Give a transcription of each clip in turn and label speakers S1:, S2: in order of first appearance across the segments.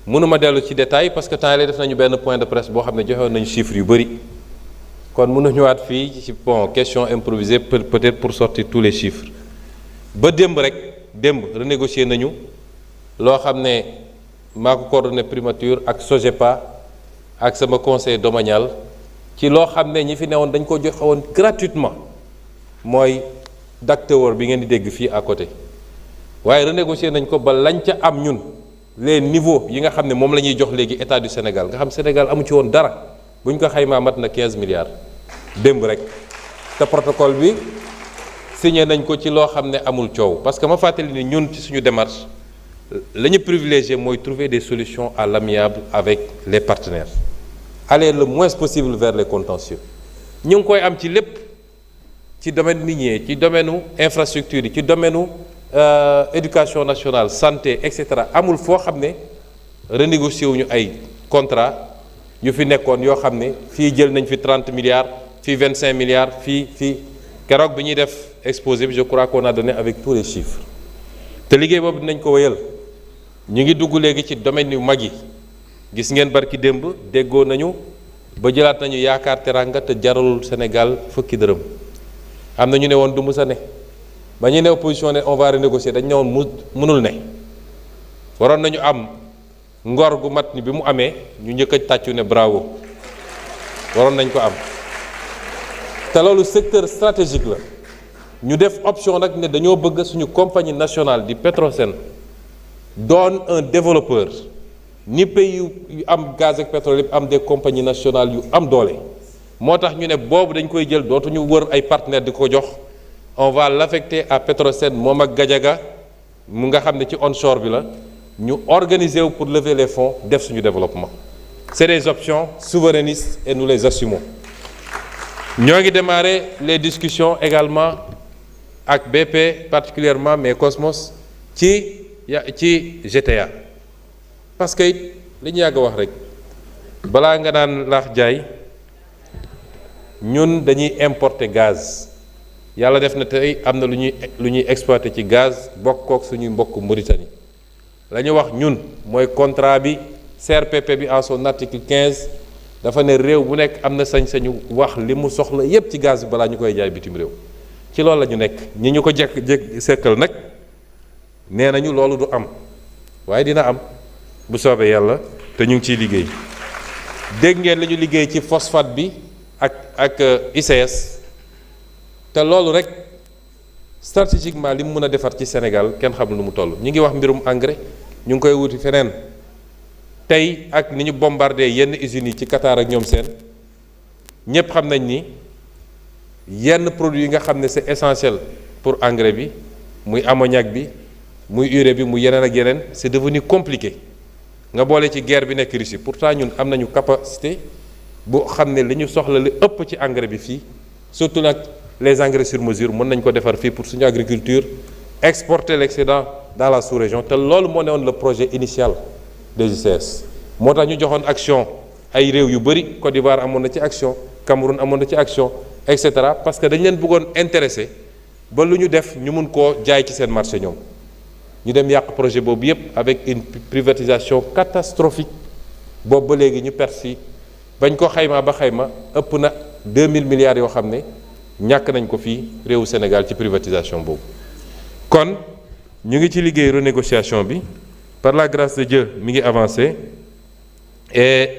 S1: mënuma dellu ci détail parce que temps yii def nañu benn point de presse boo xam ne joxewoon nañu chiffres yu bëri kon mënu ñëwaat fii ci bon question improvisée peut-être pour sortir tous les chiffres ba démb renégocier nañu loo xam ne maa ko coordonné primature ak SOGEPA ak sama conseil domanial ci loo xam ne ñi fi newoon dañ ko joxe woon gratuitement mooy Dak Tower bi ngeen di dégg fii à côté waaye renégocier nañ ko ba lañ ca am ñun les niveaux yi nga xam ne moom la ñuy jox léegi état du Sénégal nga xam Sénégal amu ci woon dara bu ñu ko xaymaa mat na 15 milliards démb rek te protocole bi signé nañ ko ci loo xam ne amul coow parce que ma fàttali ni ñun ci suñu démarche la ñu privilégié mooy trouver des solutions à l'amiable avec les partenaires aller le moins possible vers les contentieux ñu ngi koy am ci lépp ci domaine minier ci domaine infrastructure yi ci domaine éducation nationale santé et cetera amul foo xam ne renégocier wuñu ay contrat yu fi nekkoon yoo xam ne fii jël nañ fi 30 milliards fii 25 milliards fii keroog bi ñuy def exposé bi je crois qu'on a donné avec tous les chiffres te liggéey boobu dinañ ko wéyal ñu ngi dugg léegi ci domaine yu mag yi gis ngeen barki démb déggoo nañu ba jëlaat nañu yaakaar teranga te jaralul Sénégal fukki dërëm am na ñu ne woon du musa ne ba ñu ne opposition ne on va renégocier dañ ne woon mënul ne waroon nañu am ngor gu mat ni bi mu amee ñu njëkk a tàccu ne bravo waroon nañ ko am te loolu secteur stratégique la ñu def option nag ne dañoo bëgg suñu compagnie nationale di Petrosen doon un développeur ni pays yu am gaz ak pétrole yëpp am des compagnies nationales yu am doole moo tax ñu ne boobu dañ koy jël dootuñu wër ay partenaires di ko jox on va l'affecter à Petrosen moom ak Gadiaga mu nga xam ne ci onshore bi la ñu organiser wu pour lever les fonds def suñu développement c'est des options souverainistes et nous les assumons ñoo ngi démarrer les discussions également ak BP particulièrement mais Cosmos ci GTA parce que it li ñu yàgg a wax rek balaa nga naan laax jaay ñun dañuy importer gaz yàlla def na tey am na lu ñuy exploiter ci gaz bokkook suñuy mbokk Mauritanie la ñu wax ñun mooy contrat bi CRPP bi en son article 15 dafa ne réew bu nekk am na sañ-sañu wax li mu soxla yépp ci gaz bi balaa ñu koy jaay bitim réew ci loolu la ñu nekk ñi ñu ko jekk sekkal nag nee nañu loolu du am waaye dina am bu soobee yàlla te ñu ngi ciy liggéey dégg ngeen li ñu liggéey ci phosphate bi ak ICS te loolu rek stratégiquement li mu mën a defar ci Sénégal kenn xamul nu mu toll ñu ngi wax mbirum engrais ñu ngi koy wuti feneen tey ak ni ñu bombardé yenn usines yi ci Qatar ak ñoom seen ñépp xam nañ ni yenn produits yi nga xam ne c'est essentiel pour engrais bi muy ammoniac bi muy urée bi muy yeneen ak yeneen c'est devenu compliqué nga boole ci guerre bi nekk Russie pourtant ñun am nañu capacité bu xam ne li ñu soxla li ëpp ci engrais bi fii surtout nag les engrais sur mesure mën nañ ko defar fii pour suñu agriculture exporter l'excédent dans la sous-région te loolu moo newoon le projet initial des ICS moo tax ñu joxoon action ay réew yu bëri Côte d'Ivoire amoon na ci action Cameroun amoon na ci action et cetera parce que dañ leen bëggoon intéressé ba lu ñu def ñu mun koo jaay ci seen marché ñoom ñu dem yàq projet boobu yépp avec une privatisation catastrophique boobu ba léegi ñu perte si bañ ko xayma ba xayma ëpp na 2000 milliards yoo xam ne ñàkk nañ ko fii réewu Sénégal ci privatisation boobu kon ñu ngi ci liggéey renégociation bi par la grâce de Dieu mi ngi avancé et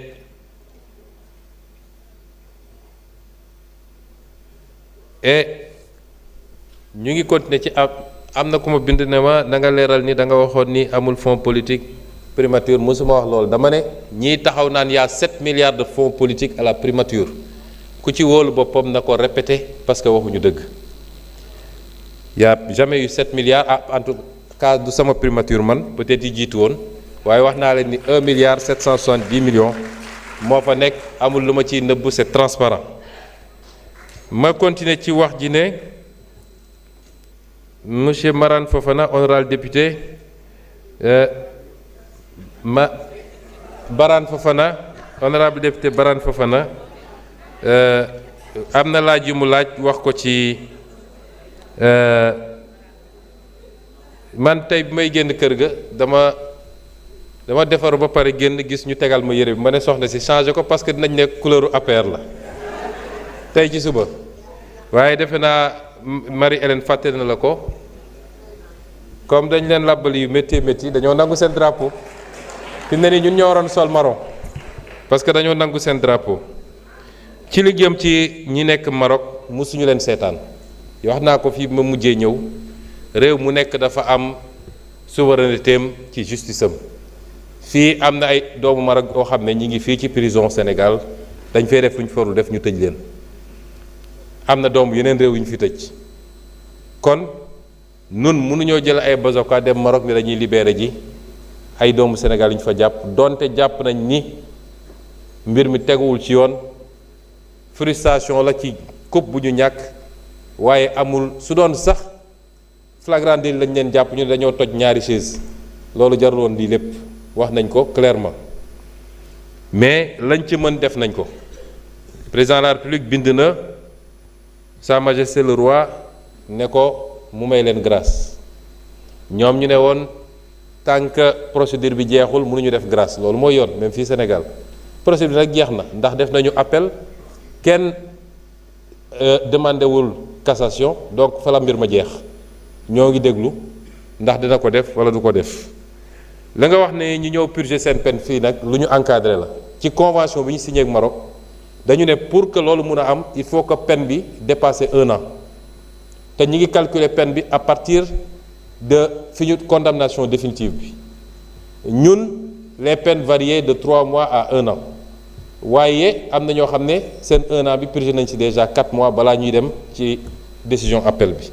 S1: ñu ngi continuer ci am na ku ma bind ne ma da nga leeral ni da nga waxoon ni amul fonds politique primature mosuma wax loolu dama ne ñii taxaw naan y a 7 milliards de fonds politiques à la primature ku ci wóolu boppam na ko répéter parce que waxuñu dëgg y a jamais eu 7 milliards en tout cas du sama primature man peut-être yi jiitu woon waaye wax naa leen ni 1 milliard 770 millions moo fa nekk amul lu ma ciy nëbb c'est transparent ma continuer ci wax ji ne monsieur Marane Fofana honorable député Barane Fofana honorable député Barane Fofana am na laaj yu mu laaj wax ko ci man tey bi may génn kër ga dama dama defar ba pare génn gis ñu tegal ma yére bi ma ne soxna si changé ko parce que dinañ ne couleur APR la tey ci suba waaye defe naa Marie-Hélène fàtte na la ko comme dañ leen làbbali yu métti métti dañoo nangu seen drapeau fi mu ne nii ñun ñoo waroon sol marron parce que dañoo nangu seen drapeau ci li jëm ci ñi nekk Maroc musuñu leen seetaan wax naa ko fii ma mujjee ñëw réew mu nekk dafa am souveraineté am ci justice am fii am na ay doomu Maroc yoo xam ne ñi ngi fii ci prison Sénégal dañ fay def lu ñu farul def ñu tëj leen am na doom yeneen réew yu ñu fi tëj kon nun mënuñoo jël ay bazoka dem Maroc ni dañuy libéré ji ay doomu Sénégal yu ñu fa jàpp donte jàpp nañ ni mbir mi teguwul ci yoon frustration la ci coupe bu ñu ñàkk waaye amul su doon sax flagrant délit lañ leen jàpp ñu ne dañoo toj ñaari chaise loolu jarul woon lii lépp wax nañ ko clairement mais lañ ci mën def nañ ko président de la République bind na Sa Majesté le roi ne ko mu may leen grâce ñoom ñu ne woon tant que procédure bi jeexul mënuñu def grâce loolu mooy yoon même fii Sénégal procédure nag jeex na ndax def nañu appel kenn demandé wul cassation donc fa la mbir ma jeex ñoo ngi déglu ndax dina ko def wala du ko def la nga wax ne ñi ñëw purger seen peine fii nag lu ñu encadré la ci convention bi ñu signé ak Maroc dañu ne pour que loolu mun a am il faut que peine bi dépasser 1 an te ñi ngi calculer peine bi à partir de fi ñu condamnation définitive bi ñun les peines variaient de 3 mois à 1 an waaye am na ñoo xam ne seen 1 an bi purgé nañ ci déjà 4 mois balaa ñuy dem ci décision appel bi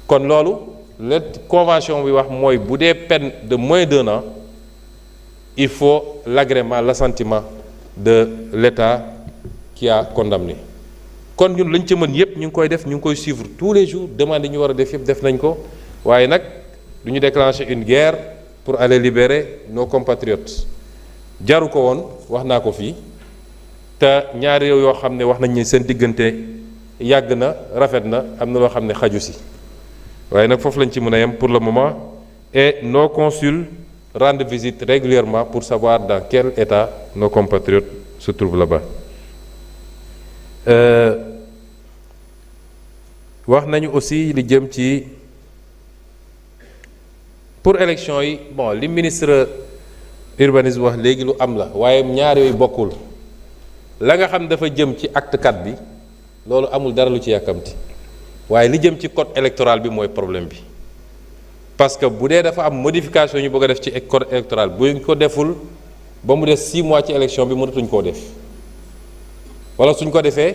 S1: kon loolu la convention bi wax mooy bu dee peine de moins d'1 an il faut l'agrément l'assentiment de l'État qui a condamné kon ñun lañ ci mën yépp ñu ngi koy def ñu ngi koy suivre tous les jours demande yi ñu war a def yépp def nañ ko waaye nag du ñu déclencher une guerre pour aller libérer nos compatriotes jaru ko woon wax naa ko fii te ñaari réew yoo xam ne wax nañ ni seen diggante yàgg na rafet na am na loo xam ne xaju si waaye nag foofu lañ ci mën a yem pour le moment et nos consuls rendent visite régulièrement pour savoir dans quel état nos compatriotes se trouvent là-bas wax nañu aussi li jëm ci pour élection yi bon li ministre urbanisme wax léegi lu am la waaye ñaar yooyu bokkul la nga xam dafa jëm ci acte 4 bi loolu amul dara lu ci yàkkamti waaye li jëm ci code électoral bi mooy problème bi parce que bu dee dafa am modification ñu bëgg a def ci code électoral bu ñu ko deful ba mu des 6 mois ci élection bi mënatuñ koo def wala suñ ko defee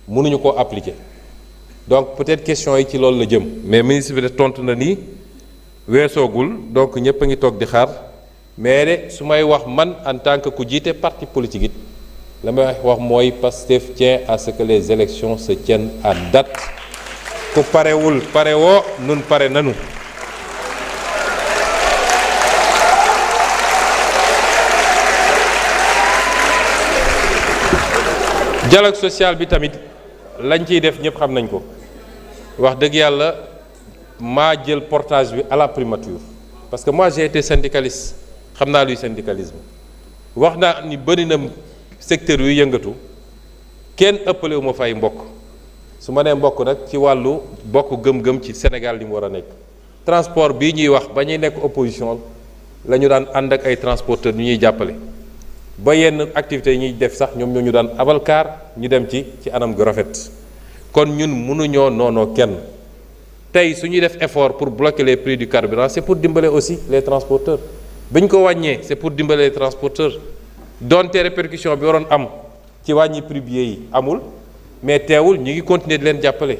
S1: mënuñu koo appliquer donc peut-être question yi ci loolu la jëm mais ministre bi de tontu na ni weesoogul donc ñëpp a ngi toog di xaar mais de su may wax man en tant que ku jiite parti politique it la may wax mooy Pastef tient à ce que les élections se tiennent à date ku parewul pare woo nun pare nanu dialogue social bi tamit lañ ciy def ñëpp xam nañ ko wax dëgg yàlla maa jël portage bi à la primature parce que moi j'ai été syndicaliste xam naa luy syndicalisme wax naa ni bëri na secteur yu yëngatu kenn ëppale wu ma fay mbokk su ma nee mbokk nag ci wàllu bokk gëm-gëm ci Sénégal li mu war a nekk transport bii ñuy wax ba ñuy nekk opposition la ñu daan ànd ak ay transporteurs ñu ñuy jàppale ba yenn activités yi ñuy def sax ñoom ñoo ñu daan abal kaar ñu dem ci anam gu rafet kon ñun mënuñoo noonoo kenn tey su ñuy def effort pour bloquer les prix du carburant c'est pour dimbale aussi les transporteurs bi ñu ko wàññee c'est pour dimbale les transporteurs donte répercussion bi waroon am ci wàññi prix billets yi amul mais teewul ñu ngi continuer di leen jàppale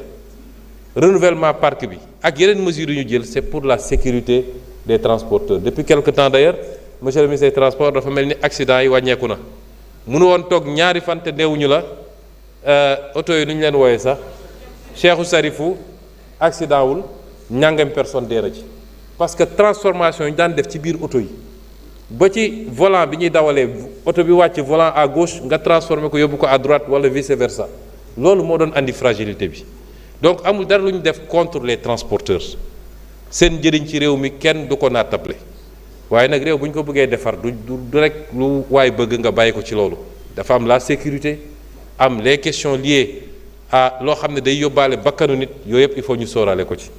S1: renouvellement parc bi ak yeneen mesures yu ñu jël c'est pour la sécurité des transporteurs depuis quelque temps d'ailleurs monsieur le ministre des transports dafa mel ni accident yi wàññeeku na mënu woon toog ñaari fan te neewuñu la oto yi nu ñu leen wooyee sax Cheikhou Sarifou accident wul ñàngam personne dee na ci parce que transformation yi daan def ci biir oto yi ba ci volant bi ñuy dawalee oto bi wàcc volant à gauche nga transformé ko yóbbu ko à droite wala vice versa loolu moo doon andi fragilité bi donc amul dara lu ñu def contre les transporteurs seen njëriñ ci réew mi kenn du ko naatable waaye nag réew bu ñu ko bëggee defar du rek lu waay bëgg nga bàyyi ko ci loolu. dafa am la sécurité am les questions liées à loo xam ne day yóbbaale bakkanu nit yooyu yëpp il faut ñu sóoraale ko ci.